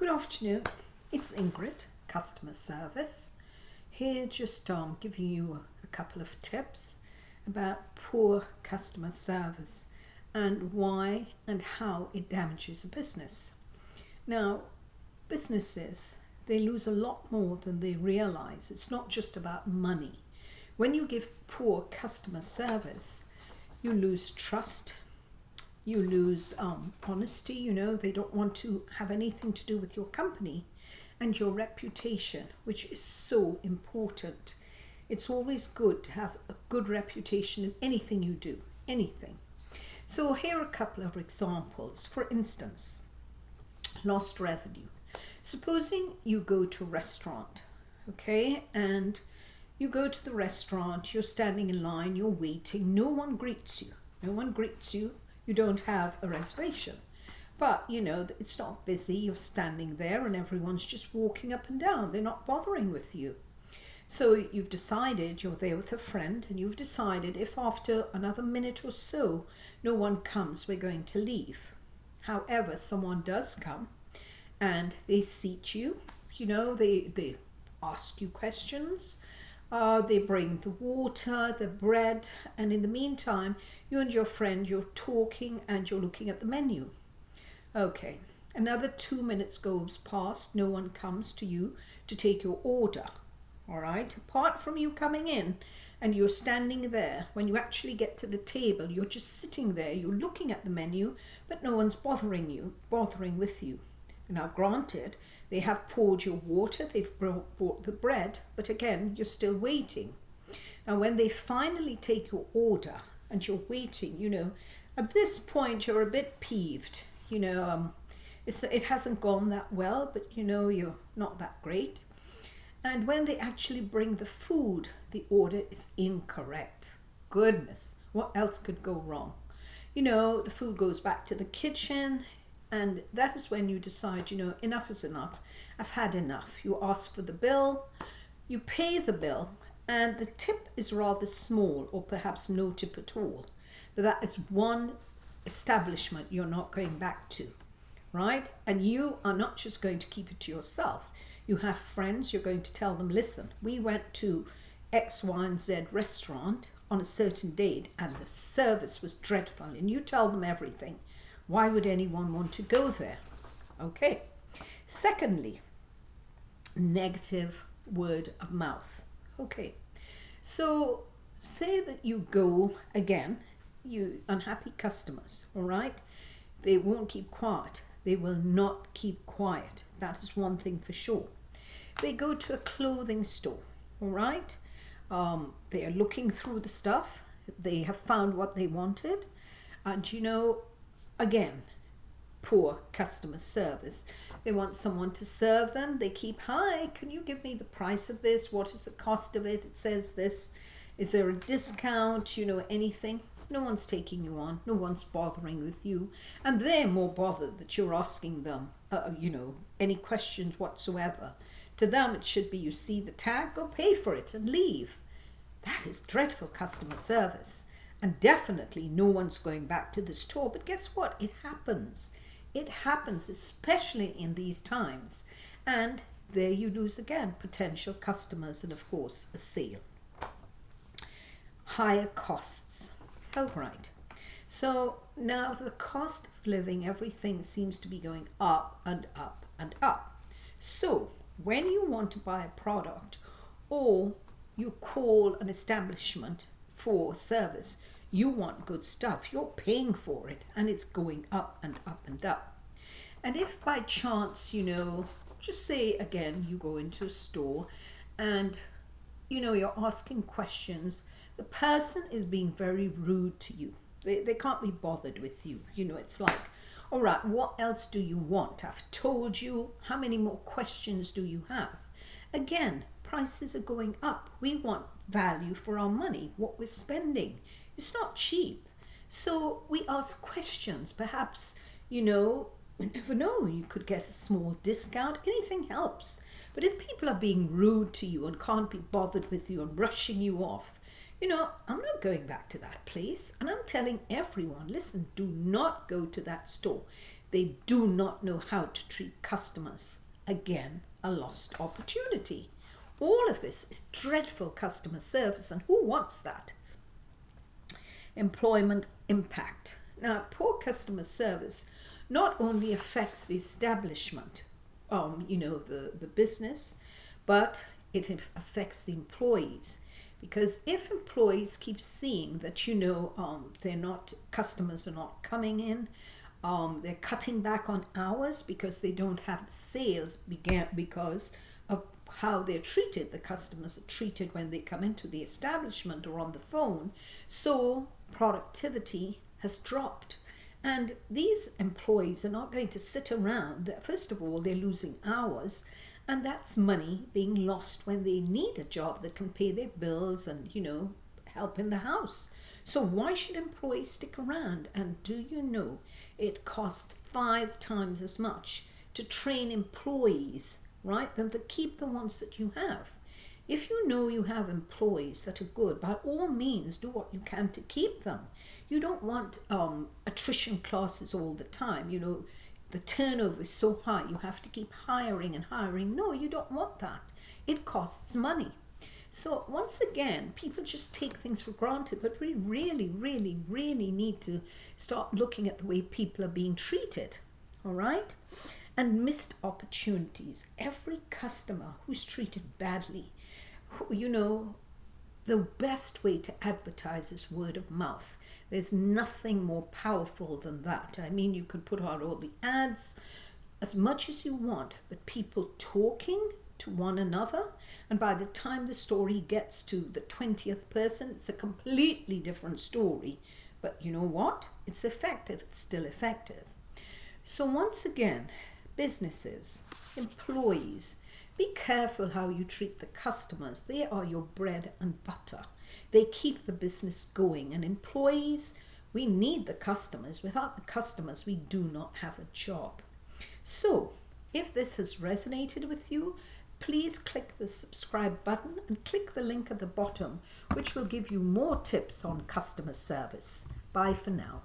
Good afternoon, it's Ingrid, Customer Service. Here just giving you a couple of tips about poor customer service and why and how it damages a business. Now, businesses, they lose a lot more than they realize. It's not just about money. When you give poor customer service, you lose trust. You lose honesty, they don't want to have anything to do with your company, and your reputation, which is so important. It's always good to have a good reputation in anything you do, anything. So here are a couple of examples. For instance, lost revenue. Supposing you go to a restaurant, okay, and you go to the restaurant, you're standing in line, you're waiting, no one greets you. You don't have a reservation, but it's not busy. You're standing there and everyone's just walking up and down. They're not bothering with you. So you've decided, you're there with a friend, and you've decided if after another minute or so no one comes, we're going to leave. However, someone does come and they seat you, they ask you questions. They bring the water, the bread, and in the meantime, you and your friend, you're talking and you're looking at the menu. Okay, another 2 minutes goes past, no one comes to you to take your order. All right, apart from you coming in and you're standing there, when you actually get to the table, you're just sitting there, you're looking at the menu, but no one's bothering with you. Now, granted, they have poured your water, they've brought the bread, but again, you're still waiting. Now, when they finally take your order and you're waiting, at this point, you're a bit peeved. It hasn't gone that well, but you're not that great. And when they actually bring the food, the order is incorrect. Goodness, what else could go wrong? The food goes back to the kitchen. And that is when you decide, enough is enough. I've had enough. You ask for the bill, you pay the bill, and the tip is rather small or perhaps no tip at all. But that is one establishment you're not going back to, right? And you are not just going to keep it to yourself. You have friends, you're going to tell them, listen, we went to X, Y, and Z restaurant on a certain date and the service was dreadful. And you tell them everything. Why would anyone want to go there? Okay. Secondly, negative word of mouth. Okay. So say that you go again, you unhappy customers, all right? They won't keep quiet. They will not keep quiet. That is one thing for sure. They go to a clothing store, all right? They are looking through the stuff. They have found what they wanted. And again, poor customer service. They want someone to serve them. They keep, hi, can you give me the price of this? What is the cost of it? It says this. Is there a discount? Anything? No one's taking you on. No one's bothering with you. And they're more bothered that you're asking them, any questions whatsoever. To them, it should be you see the tag, go pay for it and leave. That is dreadful customer service. And definitely no one's going back to the store. But guess what? It happens. It happens, especially in these times. And there you lose again potential customers and, of course, a sale. Higher costs. Oh, right. So now the cost of living, everything seems to be going up and up and up. So when you want to buy a product or you call an establishment for service, you want good stuff. You're paying for it and it's going up and up and up. And if by chance, just say again, you go into a store and, you're asking questions, the person is being very rude to you. They can't be bothered with you. It's like, all right, what else do you want? I've told you. How many more questions do you have? Again, prices are going up. We want value for our money, what we're spending. It's not cheap. So we ask questions. Perhaps, we never know. You could get a small discount. Anything helps. But if people are being rude to you and can't be bothered with you and rushing you off, I'm not going back to that place. And I'm telling everyone, listen, do not go to that store. they do not know how to treat customers. Again, a lost opportunity. All of this is dreadful customer service, and who wants that? Employment impact. Now, poor customer service not only affects the establishment, the business, but it affects the employees. Because if employees keep seeing that, customers are not coming in, they're cutting back on hours because they don't have the sales because of how they're treated. The customers are treated when they come into the establishment or on the phone. So productivity has dropped. And these employees are not going to sit around. First of all, they're losing hours, and that's money being lost when they need a job that can pay their bills and, help in the house. So why should employees stick around? And do you know it costs 5 times as much to train employees, right, than to keep the ones that you have? If you know you have employees that are good, by all means do what you can to keep them. You don't want attrition classes all the time. The turnover is so high, you have to keep hiring and hiring. No, you don't want that. It costs money. So once again, people just take things for granted, but we really, really, really need to start looking at the way people are being treated, all right? And missed opportunities. Every customer who's treated badly, the best way to advertise is word of mouth. There's nothing more powerful than that. I mean, you can put out all the ads as much as you want, but people talking to one another, and by the time the story gets to the 20th person, it's a completely different story. But you know what? It's effective. It's still effective. So once again, businesses, employees, be careful how you treat the customers. They are your bread and butter. They keep the business going. And employees, we need the customers. Without the customers, we do not have a job. So if this has resonated with you, please click the subscribe button and click the link at the bottom, which will give you more tips on customer service. Bye for now.